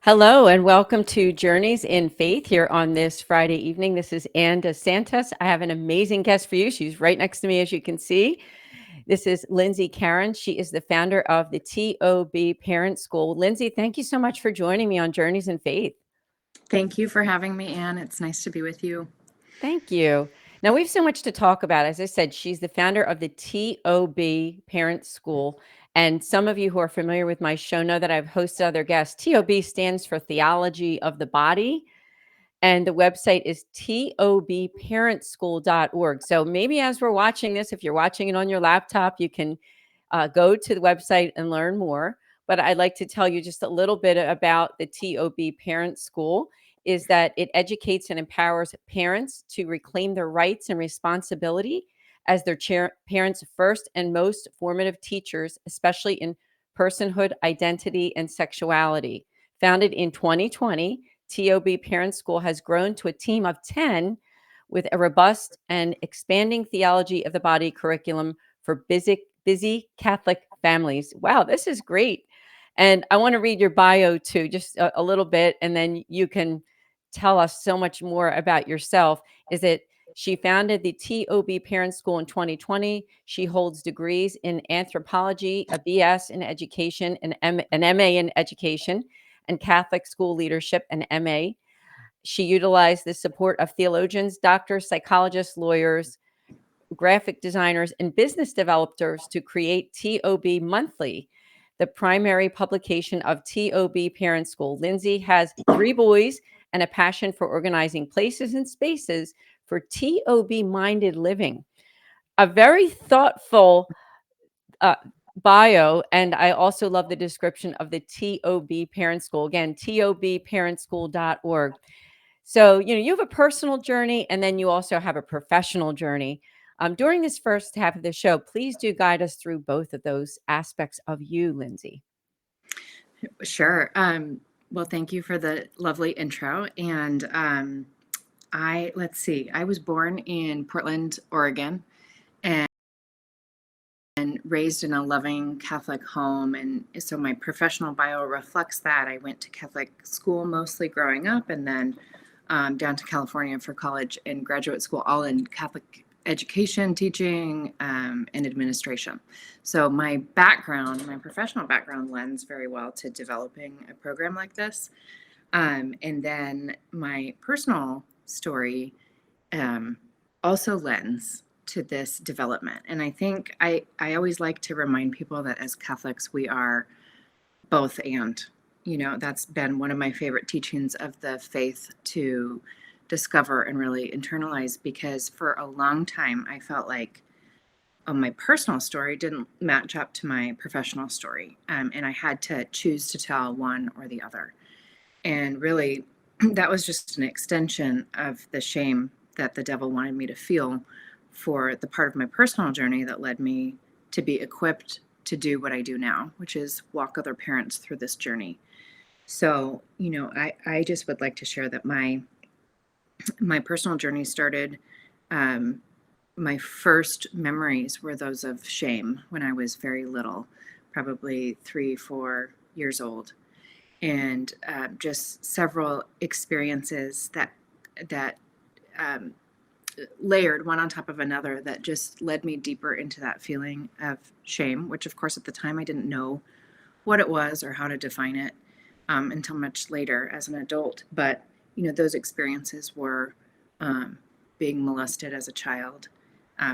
Hello and welcome to Journeys in Faith here on this Friday evening. This is Anne DeSantis. I have an amazing guest for you. She's right next to me, as you can see. This is Lindsay Caron. She is the founder of the TOB Parent School. Lindsay, thank you so much for joining me on Journeys in Faith. Thank you for having me, Anne. It's nice to be with you. Thank you. Now, we have so much to talk about. As I said, she's the founder of the TOB Parent School. And some of you who are familiar with my show know that I've hosted other guests. TOB stands for Theology of the Body. And the website is tobparentschool.org. So maybe as we're watching this, if you're watching it on your laptop, you can go to the website and learn more. But I'd like to tell you just a little bit about the TOB Parent School is that it educates and empowers parents to reclaim their rights and responsibility as their parents' first and most formative teachers, especially in personhood, identity, and sexuality. Founded in 2020, TOB Parent School has grown to a team of 10 with a robust and expanding theology of the body curriculum for busy Catholic families. Wow, this is great. And I want to read your bio too, just a little bit, and then you can tell us so much more about yourself. Is it she founded the TOB Parent School in 2020. She holds degrees in anthropology, a BS in education, an MA in education, and Catholic school leadership, an MA. She utilized the support of theologians, doctors, psychologists, lawyers, graphic designers, and business developers to create TOB Monthly, the primary publication of TOB Parent School. Lindsay has 3 boys and a passion for organizing places and spaces for TOB minded living. A very thoughtful uh, bio, and I also love the description of the TOB Parent School. Again, tobparentschool.org. So, you have a personal journey and then you also have a professional journey. During this first half of the show, please do guide us through both of those aspects of you, Lindsay. Sure. Well, thank you for the lovely intro. And let's see, I was born in Portland, Oregon, and raised in a loving Catholic home. And so my professional bio reflects that. I went to Catholic school mostly growing up, and then down to California for college and graduate school, all in Catholic education, teaching, and administration. So my professional background lends very well to developing a program like this. And then my personal story also lends to this development. And I think I always like to remind people that as Catholics, we are both and. That's been one of my favorite teachings of the faith to discover and really internalize, because for a long time I felt like my personal story didn't match up to my professional story, and I had to choose to tell one or the other. And really, that was just an extension of the shame that the devil wanted me to feel for the part of my personal journey that led me to be equipped to do what I do now, which is walk other parents through this journey. So, I just would like to share that my personal journey started. My first memories were those of shame when I was very little, probably 3-4 years old, and just several experiences that layered one on top of another that just led me deeper into that feeling of shame, which of course at the time I didn't know what it was or how to define it until much later as an adult. But those experiences were being molested as a child,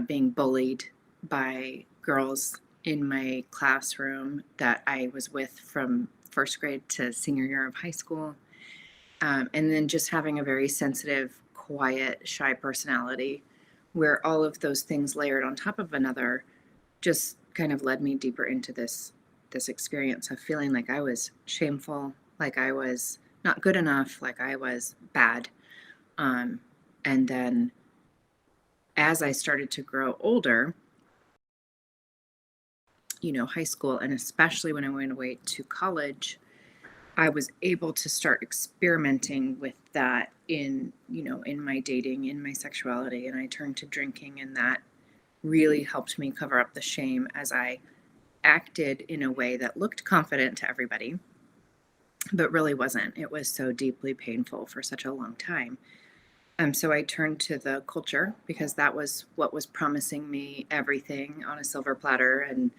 being bullied by girls in my classroom that I was with from first grade to senior year of high school, and then just having a very sensitive, quiet, shy personality, where all of those things layered on top of another just kind of led me deeper into this experience of feeling like I was shameful, like I was not good enough, like I was bad. And then as I started to grow older, high school, and especially when I went away to college, I was able to start experimenting with that in my dating, in my sexuality, and I turned to drinking, and that really helped me cover up the shame as I acted in a way that looked confident to everybody, but really wasn't. It was so deeply painful for such a long time. So I turned to the culture because that was what was promising me everything on a silver platter, and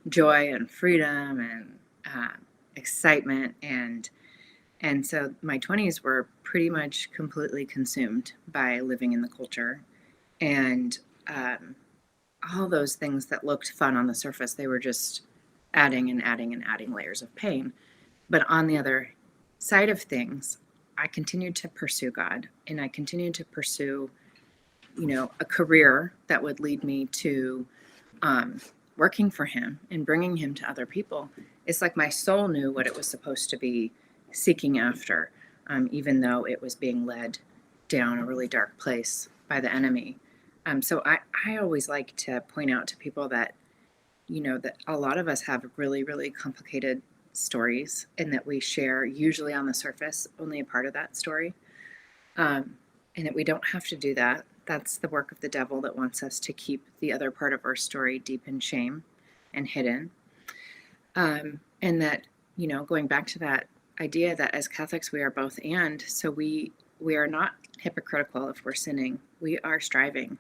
joy and freedom and excitement. And so my 20s were pretty much completely consumed by living in the culture. And all those things that looked fun on the surface, they were just adding and adding and adding layers of pain. But on the other side of things, I continued to pursue God, and I continued to pursue, a career that would lead me to working for Him and bringing Him to other people. It's like my soul knew what it was supposed to be seeking after, even though it was being led down a really dark place by the enemy. So I always like to point out to people that, that a lot of us have really, really complicated stories, and that we share usually on the surface only a part of that story, and that we don't have to do that. That's the work of the devil that wants us to keep the other part of our story deep in shame and hidden. And that, going back to that idea that as Catholics we are both and, so we are not hypocritical if we're sinning. We are striving.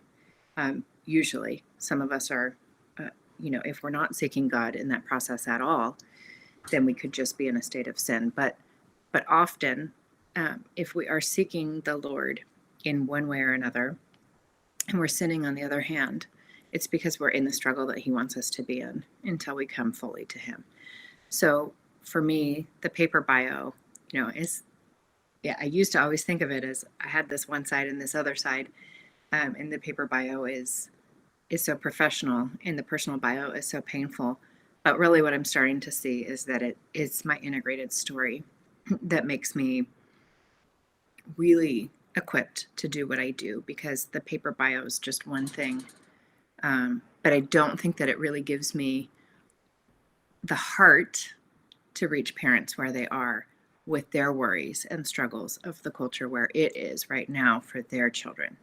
Usually, some of us are, if we're not seeking God in that process at all, then we could just be in a state of sin. But often, if we are seeking the Lord in one way or another, and we're sinning on the other hand, it's because we're in the struggle that He wants us to be in until we come fully to Him. So for me, the paper bio, is, I used to always think of it as I had this one side and this other side. And the paper bio is so professional, and the personal bio is so painful. But really what I'm starting to see is that it's my integrated story that makes me really equipped to do what I do, because the paper bio is just one thing. But I don't think that it really gives me the heart to reach parents where they are with their worries and struggles of the culture where it is right now for their children.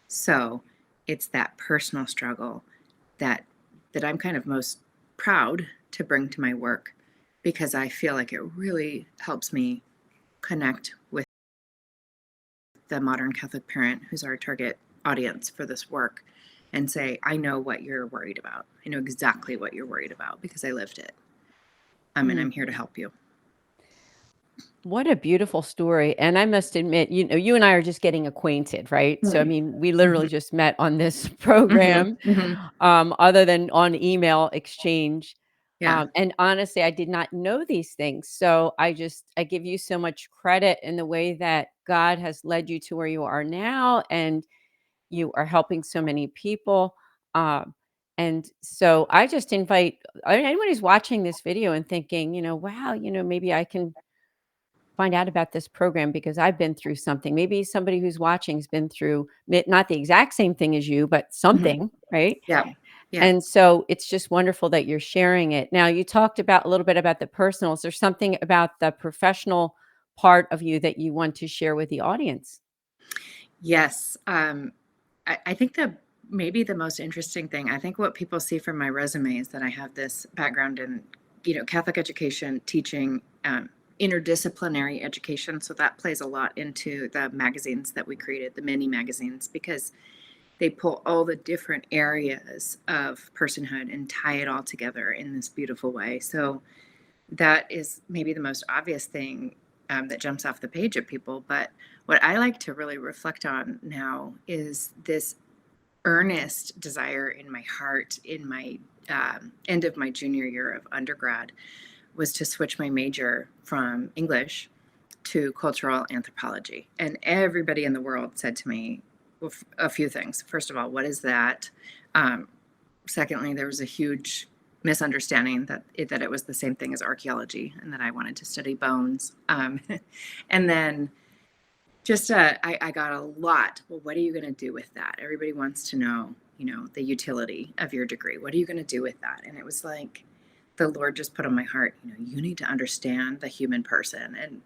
So it's that personal struggle that I'm kind of most proud to bring to my work, because I feel like it really helps me connect with the modern Catholic parent who's our target audience for this work, and say, I know what you're worried about. I know exactly what you're worried about because I lived it. And I'm here to help you. What a beautiful story. And I must admit, you and I are just getting acquainted, right? So, I mean, we literally just met on this program, other than on email exchange. Yeah. And honestly, I did not know these things. So I give you so much credit in the way that God has led you to where you are now, and you are helping so many people. And so I just invite anyone who's watching this video and thinking, wow, maybe I can find out about this program because I've been through something. Maybe somebody who's watching has been through not the exact same thing as you, but something, right? Yeah. Yeah. And so it's just wonderful that you're sharing it. Now, you talked about a little bit about the personal. Is there something about the professional part of you that you want to share with the audience? Yes. I think that maybe the most interesting thing, I think what people see from my resume is that I have this background in, Catholic education, teaching, interdisciplinary education. So that plays a lot into the magazines that we created, the mini magazines, because they pull all the different areas of personhood and tie it all together in this beautiful way. So that is maybe the most obvious thing that jumps off the page at people. But what I like to really reflect on now is this earnest desire in my heart in my end of my junior year of undergrad was to switch my major from English to cultural anthropology. And everybody in the world said to me a few things. First of all, what is that? Secondly, there was a huge misunderstanding that it was the same thing as archaeology, and that I wanted to study bones. And then just I got a lot. Well, what are you going to do with that? Everybody wants to know, the utility of your degree. What are you going to do with that? And it was like the Lord just put on my heart, you need to understand the human person. And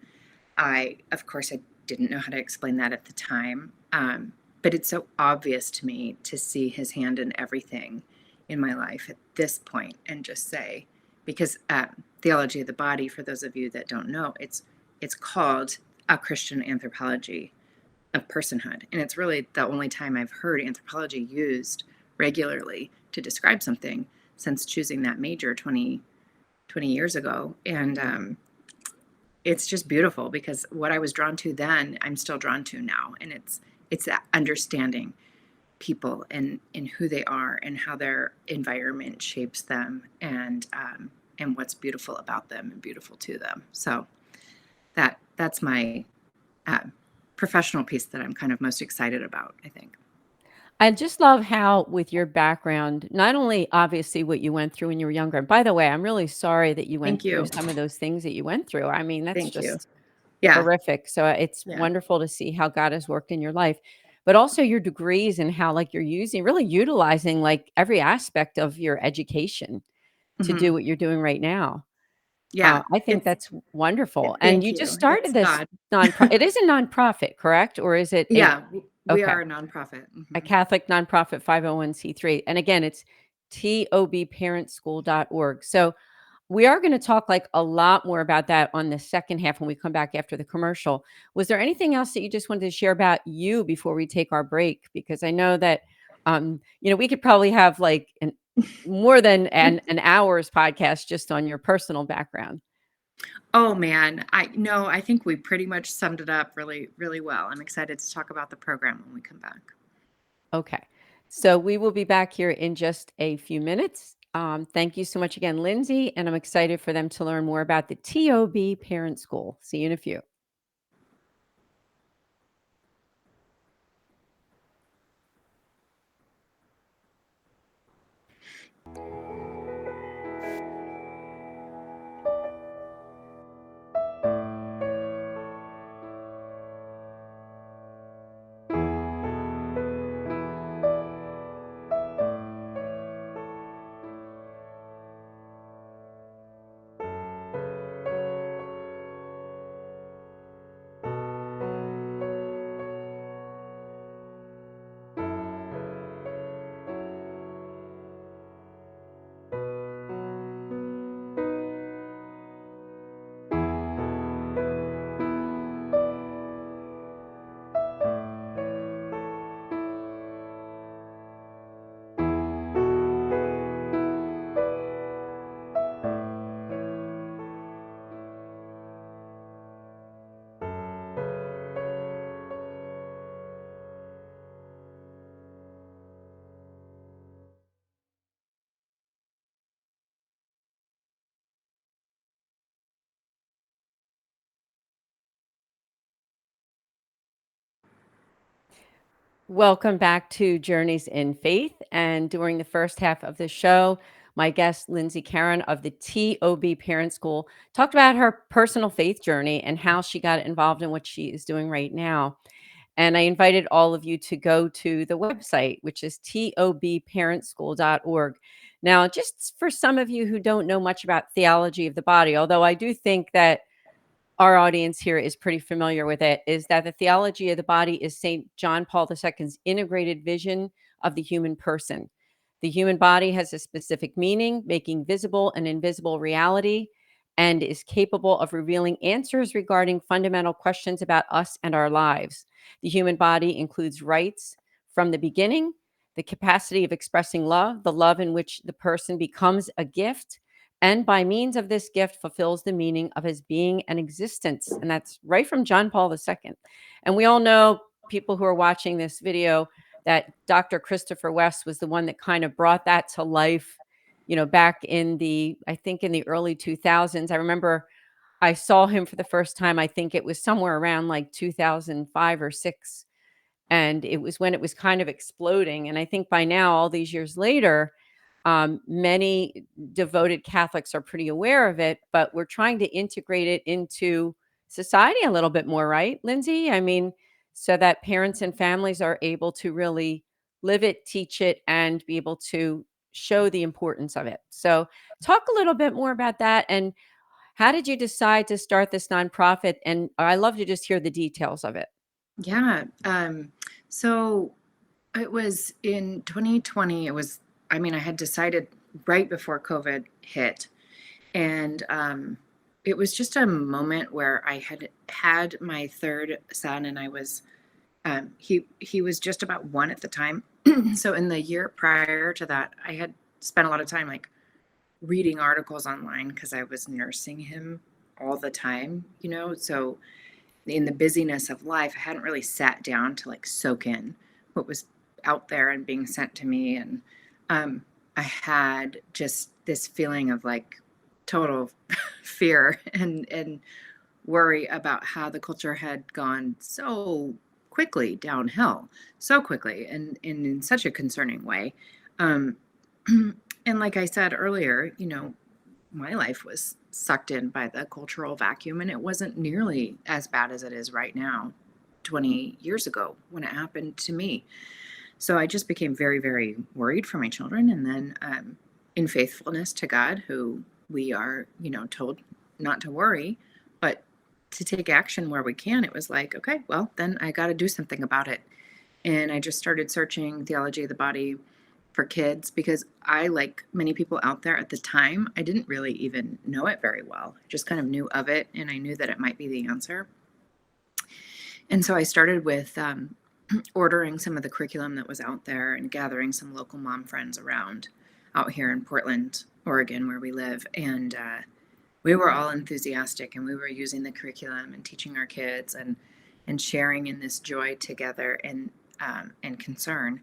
of course, I didn't know how to explain that at the time. But it's so obvious to me to see His hand in everything in my life at this point, and just say, because theology of the body, for those of you that don't know, it's it's called A Christian Anthropology of Personhood. And it's really the only time I've heard anthropology used regularly to describe something since choosing that major 20 years ago. And it's just beautiful because what I was drawn to then, I'm still drawn to now. And it's that understanding people and who they are and how their environment shapes them and what's beautiful about them and beautiful to them. So that's my uh, professional piece that I'm kind of most excited about, I think. I just love how, with your background, not only obviously what you went through when you were younger. And by the way, I'm really sorry that you went Thank through you. some of those things that you went through. I mean, that's Thank you. just Yeah. horrific. So it's Yeah. wonderful to see how God has worked in your life, but also your degrees and how, like, you're really utilizing like every aspect of your education to do Hmm. what you're doing right now. Yeah. I think that's wonderful. And Thank you just you. started It's this God. it is a nonprofit, correct? Or is it a Yeah. We okay, are a nonprofit. a Catholic nonprofit 501(c)(3). And again, it's tobparentschool.org. So we are going to talk like a lot more about that on the second half when we come back after the commercial. Was there anything else that you just wanted to share about you before we take our break? Because I know that, we could probably have like more than an hour's podcast just on your personal background. Oh man, I think we pretty much summed it up really, really well. I'm excited to talk about the program when we come back. Okay. So we will be back here in just a few minutes. Thank you so much again, Lindsay. And I'm excited for them to learn more about the TOB Parent School. See you in a few. Welcome back to Journeys in Faith. And during the first half of the show, my guest, Lindsay Caron of the TOB Parent School, talked about her personal faith journey and how she got involved in what she is doing right now. And I invited all of you to go to the website, which is tobparentschool.org. Now, just for some of you who don't know much about theology of the body, although I do think that our audience here is pretty familiar with it, is that the theology of the body is St. John Paul II's integrated vision of the human person. The human body has a specific meaning, making visible and invisible reality, and is capable of revealing answers regarding fundamental questions about us and our lives. The human body includes rights from the beginning, the capacity of expressing love, the love in which the person becomes a gift, and by means of this gift fulfills the meaning of his being and existence. And that's right from John Paul II. And we all know, people who are watching this video, that Dr. Christopher West was the one that kind of brought that to life, back in I think in the early 2000s. I remember I saw him for the first time, I think it was somewhere around like 2005 or 6. And it was when it was kind of exploding. And I think by now, all these years later, many devoted Catholics are pretty aware of it, but we're trying to integrate it into society a little bit more, right, Lindsay? I mean, so that parents and families are able to really live it, teach it, and be able to show the importance of it. So, talk a little bit more about that. And how did you decide to start this nonprofit? And I love to just hear the details of it. Yeah. So it was in 2020. I had decided right before COVID hit. And it was just a moment where I had my third son, and I was he was just about one at the time. So in the year prior to that, I had spent a lot of time like reading articles online because I was nursing him all the time, So in the busyness of life, I hadn't really sat down to like soak in what was out there and being sent to me. And I had just this feeling of like total fear and worry about how the culture had gone so quickly downhill, so quickly, and in such a concerning way. Um, and like I said earlier, my life was sucked in by the cultural vacuum, and it wasn't nearly as bad as it is right now 20 years ago when it happened to me. So I just became very, very worried for my children. And then in faithfulness to God, who we are, told not to worry, but to take action where we can, it was like, okay, well, then I got to do something about it. And I just started searching theology of the body for kids because I, like many people out there at the time, I didn't really even know it very well. I just kind of knew of it, and I knew that it might be the answer. And so I started with ordering some of the curriculum that was out there and gathering some local mom friends around out here in Portland, Oregon, where we live. And we were all enthusiastic, and we were using the curriculum and teaching our kids and sharing in this joy together and concern.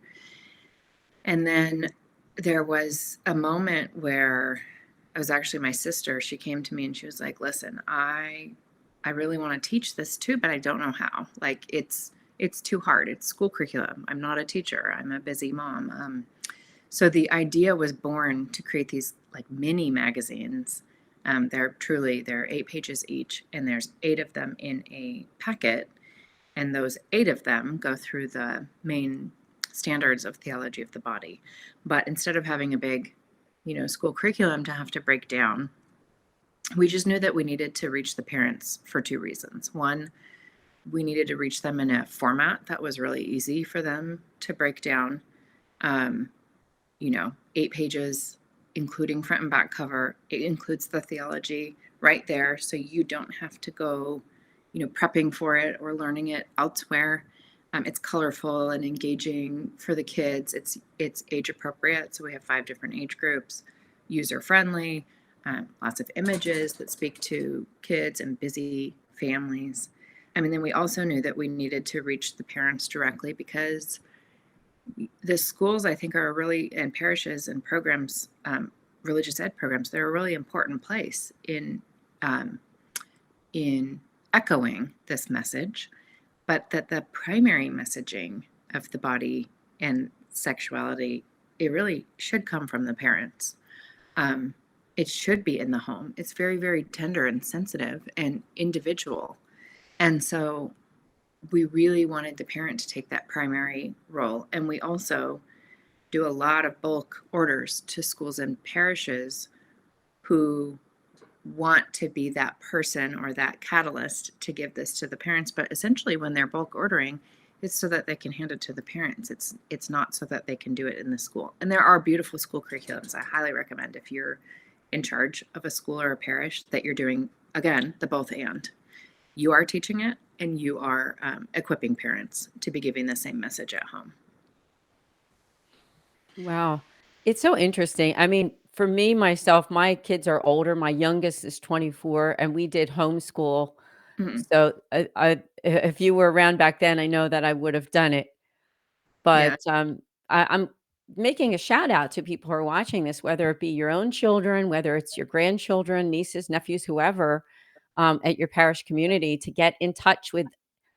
And then there was a moment where it was actually my sister. She came to me and she was like, listen, I really want to teach this too, but I don't know how. Like it's too hard. It's school curriculum. I'm not a teacher. I'm a busy mom. So the idea was born to create these like mini magazines. They're 8 pages each, and there's 8 of them in a packet. And those 8 of them go through the main standards of theology of the body. But instead of having a big, school curriculum to have to break down, we just knew that we needed to reach the parents for 2 reasons. One, we needed to reach them in a format that was really easy for them to break down. 8 pages, including front and back cover. It includes the theology right there. So you don't have to go, prepping for it or learning it elsewhere. It's colorful and engaging for the kids. It's age appropriate. So we have 5 different age groups, user friendly, lots of images that speak to kids and busy families. Then we also knew that we needed to reach the parents directly because the schools, I think, are really, and parishes and programs, religious ed programs, they're a really important place in echoing this message, but that the primary messaging of the body and sexuality, it really should come from the parents. It should be in the home. It's very, very tender and sensitive and individual. And so we really wanted the parent to take that primary role. And we also do a lot of bulk orders to schools and parishes who want to be that person or that catalyst to give this to the parents. But essentially when they're bulk ordering, it's so that they can hand it to the parents. It's not so that they can do it in the school. And there are beautiful school curriculums. I highly recommend, if you're in charge of a school or a parish, that you're doing, again, the both and. You are teaching it, and you are equipping parents to be giving the same message at home. Wow. It's so interesting. For me, myself, my kids are older. My youngest is 24, and we did homeschool. Mm-hmm. So if you were around back then, I know that I would have done it. But Yeah. I'm making a shout out to people who are watching this, whether it be your own children, whether it's your grandchildren, nieces, nephews, whoever, at your parish community, to get in touch with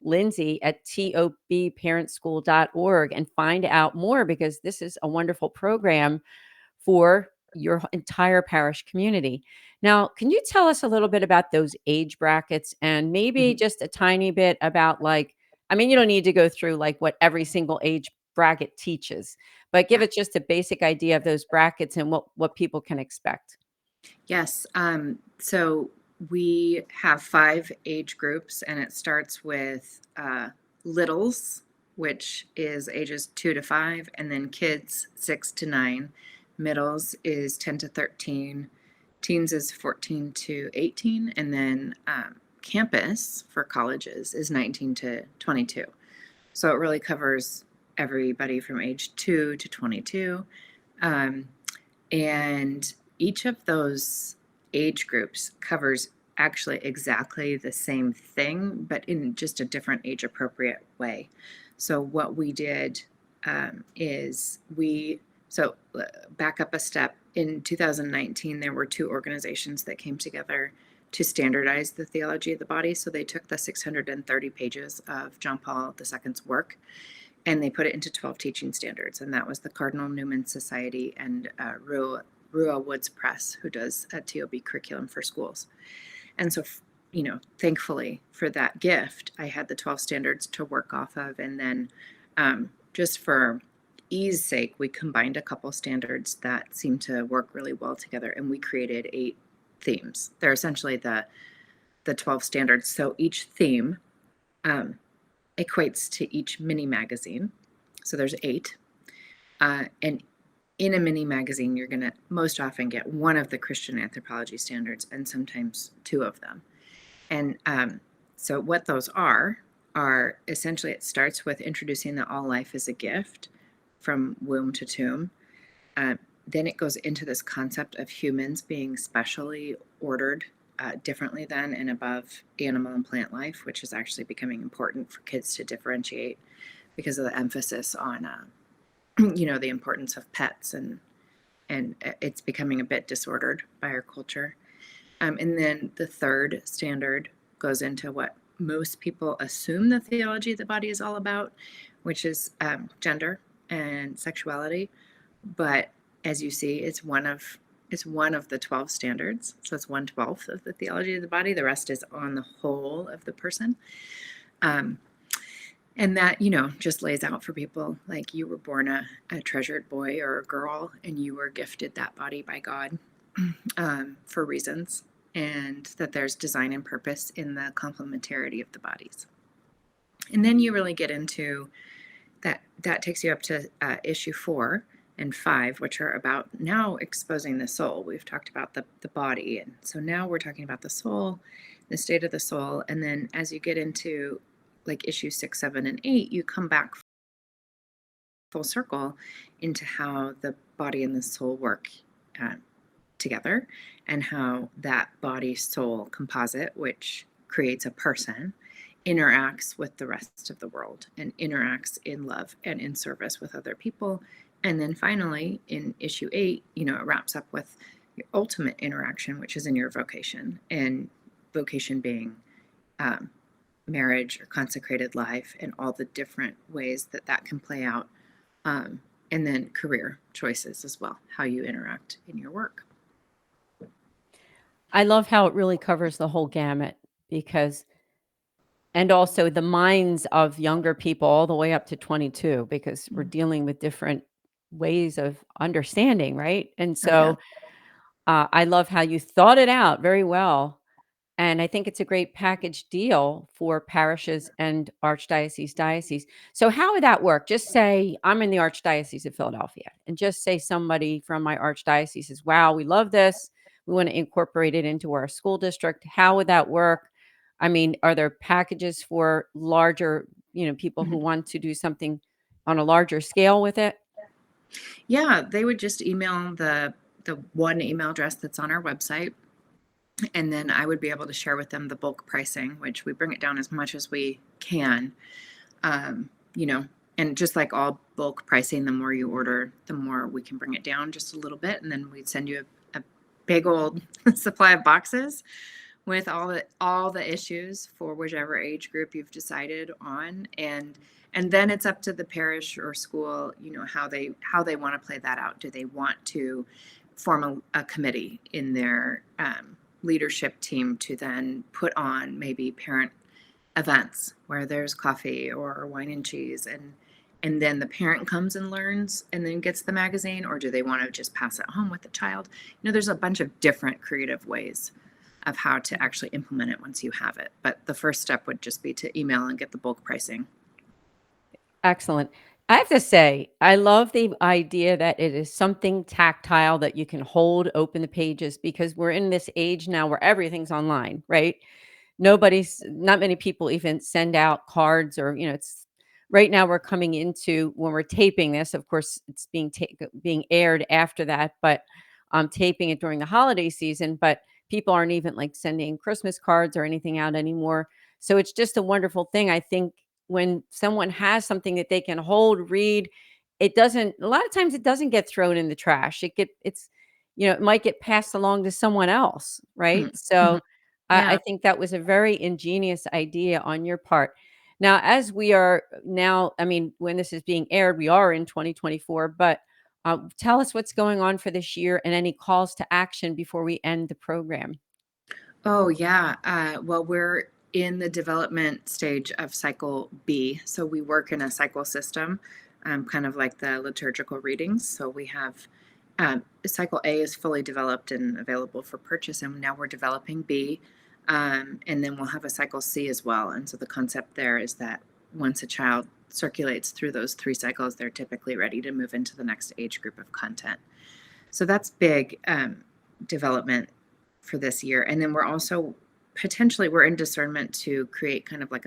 Lindsay at tobparentschool.org and find out more, because this is a wonderful program for your entire parish community. Now, can you tell us a little bit about those age brackets, and maybe Mm-hmm. just a tiny bit about you don't need to go through like what every single age bracket teaches, but give Yeah. it just a basic idea of those brackets and what people can expect. Yes. So we have 5 age groups, and it starts with littles, which is ages 2 to 5, and then kids 6 to 9. Middles is 10 to 13. Teens is 14 to 18, and then campus for colleges is 19 to 22. So it really covers everybody from age 2 to 22. And each of those age groups covers actually exactly the same thing, but in just a different age appropriate way. So what we did is back up a step. In 2019, there were two organizations that came together to standardize the theology of the body. So they took the 630 pages of John Paul II's work and they put it into 12 teaching standards. And that was the Cardinal Newman Society and Rua Woods Press, who does a TOB curriculum for schools. And so, thankfully for that gift, I had the 12 standards to work off of. And then just for ease sake, we combined a couple standards that seemed to work really well together. And we created 8 themes. They're essentially the 12 standards. So each theme equates to each mini magazine. So there's 8. And in a mini magazine, you're going to most often get one of the Christian anthropology standards and sometimes 2 of them. And so what those are essentially, it starts with introducing that all life is a gift from womb to tomb. Then it goes into this concept of humans being specially ordered differently than and above animal and plant life, which is actually becoming important for kids to differentiate because of the emphasis on, the importance of pets, and it's becoming a bit disordered by our culture. And then the third standard goes into what most people assume the theology of the body is all about, which is gender and sexuality. But as you see, it's one of the 12 standards. So it's 1/12 of the theology of the body. The rest is on the whole of the person. And that, just lays out for people like you were born a treasured boy or a girl, and you were gifted that body by God for reasons, and that there's design and purpose in the complementarity of the bodies. And then you really get into that takes you up to issue 4 and 5, which are about now exposing the soul. We've talked about the body, and so now we're talking about the soul, the state of the soul. And then as you get into like issue 6, 7, and 8, you come back full circle into how the body and the soul work together, and how that body-soul composite, which creates a person, interacts with the rest of the world and interacts in love and in service with other people. And then finally, in issue 8, it wraps up with your ultimate interaction, which is in your vocation, and vocation being marriage or consecrated life, and all the different ways that can play out. And then career choices as well, how you interact in your work. I love how it really covers the whole gamut, and also the minds of younger people all the way up to 22, because we're dealing with different ways of understanding, right? And so I love how you thought it out very well. And I think it's a great package deal for parishes and diocese. So how would that work? Just say I'm in the Archdiocese of Philadelphia, and just say somebody from my archdiocese says, wow, we love this. We want to incorporate it into our school district. How would that work? I mean, are there packages for larger, people who want to do something on a larger scale with it? Yeah, they would just email the one email address that's on our website. And then I would be able to share with them the bulk pricing, which we bring it down as much as we can. And just like all bulk pricing, the more you order, the more we can bring it down just a little bit. And then we'd send you a big old supply of boxes with all the issues for whichever age group you've decided on. And then it's up to the parish or school, how they want to play that out. Do they want to form a committee in their leadership team to then put on maybe parent events where there's coffee or wine and cheese, and then the parent comes and learns and then gets the magazine? Or do they want to just pass it home with the child? There's a bunch of different creative ways of how to actually implement it once you have it. But the first step would just be to email and get the bulk pricing. Excellent. I have to say, I love the idea that it is something tactile that you can hold, open the pages, because we're in this age now where everything's online, right? Not many people even send out cards or, it's right now we're coming into when we're taping this, of course, it's being aired after that, but taping it during the holiday season, but people aren't even like sending Christmas cards or anything out anymore. So it's just a wonderful thing. I think when someone has something that they can hold, read, a lot of times it doesn't get thrown in the trash. It might get passed along to someone else, right? Mhm, mhm. So I Yeah. think that was a very ingenious idea on your part. Now, as we are now, I mean, when this is being aired, we are in 2024, but tell us what's going on for this year and any calls to action before we end the program. Oh, yeah. Well, we're in the development stage of cycle B. So we work in a cycle system, kind of like the liturgical readings. So we have cycle A is fully developed and available for purchase, and now we're developing B. And then we'll have a cycle C as well. And so the concept there is that once a child circulates through those 3 cycles, they're typically ready to move into the next age group of content. So that's big development for this year. And then we're also we're in discernment to create kind of like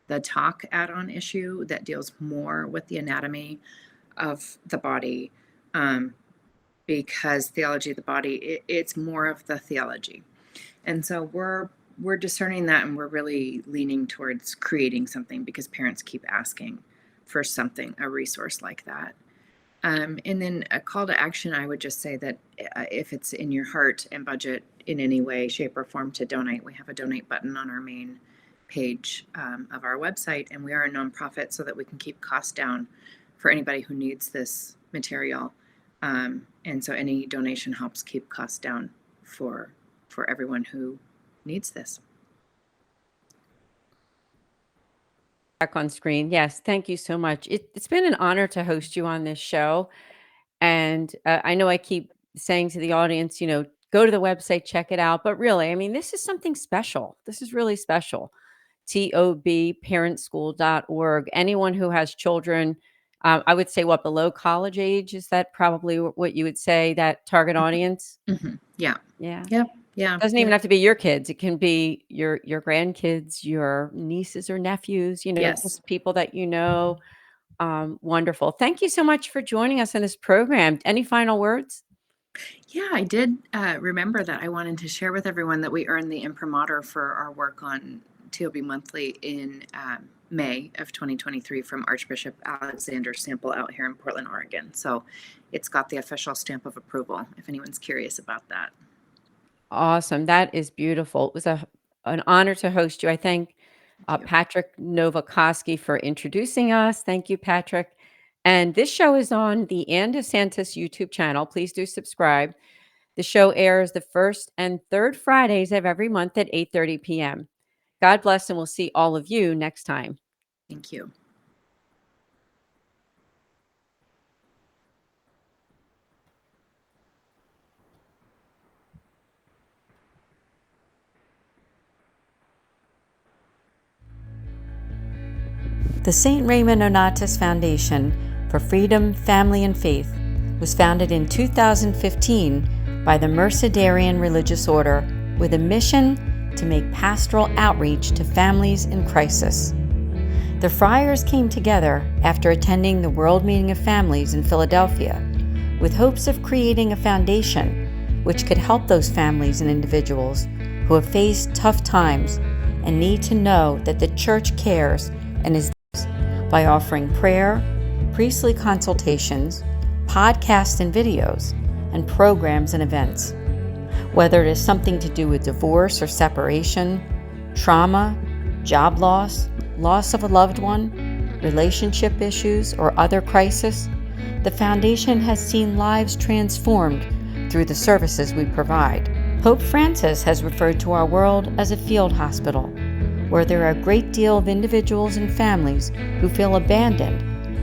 the talk add-on issue that deals more with the anatomy of the body, um, because theology of the body, it's more of the theology. And so we're discerning that, and we're really leaning towards creating something because parents keep asking for something, a resource like that. And then a call to action, I would just say that if it's in your heart and budget in any way, shape, or form to donate, we have a donate button on our main page of our website. And we are a nonprofit so that we can keep costs down for anybody who needs this material. And so any donation helps keep costs down for everyone who needs this. Back on screen. Yes, thank you so much. It's been an honor to host you on this show. And I know I keep saying to the audience, go to the website, check it out. But really, I mean, this is something special. This is really special. TOBparentschool.org. Anyone who has children, I would say what, below college age? Is that probably what you would say, that target audience? Yeah. Yeah. Yep. Yeah. Doesn't even Yep. have to be your kids. It can be your grandkids, your nieces or nephews, Yes. just people that you know. Wonderful. Thank you so much for joining us in this program. Any final words? Yeah, I did remember that I wanted to share with everyone that we earned the imprimatur for our work on TOB Monthly in May of 2023 from Archbishop Alexander Sample out here in Portland, Oregon. So it's got the official stamp of approval if anyone's curious about that. Awesome. That is beautiful. It was an honor to host you. I thank Thank you. Patrick Novakoski for introducing us. Thank you, Patrick. And this show is on the Anne DeSantis YouTube channel. Please do subscribe. The show airs the first and third Fridays of every month at 8:30 p.m. God bless, and we'll see all of you next time. Thank you. The St. Raymond Nonatus Foundation for Freedom, Family, and Faith was founded in 2015 by the Mercedarian Religious Order with a mission to make pastoral outreach to families in crisis. The friars came together after attending the World Meeting of Families in Philadelphia with hopes of creating a foundation which could help those families and individuals who have faced tough times and need to know that the Church cares and is by offering prayer, priestly consultations, podcasts and videos, and programs and events. Whether it is something to do with divorce or separation, trauma, job loss, loss of a loved one, relationship issues, or other crisis, the Foundation has seen lives transformed through the services we provide. Pope Francis has referred to our world as a field hospital, where there are a great deal of individuals and families who feel abandoned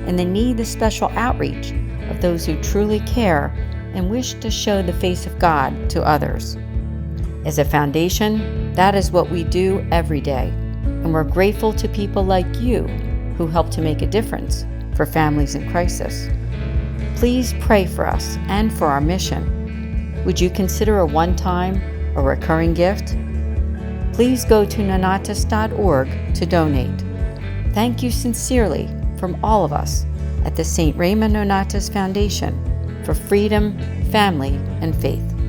and they need the special outreach of those who truly care and wish to show the face of God to others. As a foundation, that is what we do every day, and we're grateful to people like you who help to make a difference for families in crisis. Please pray for us and for our mission. Would you consider a one-time or recurring gift? Please go to nonatus.org to donate. Thank you sincerely from all of us at the St. Raymond Nonatus Foundation for freedom, family, and faith.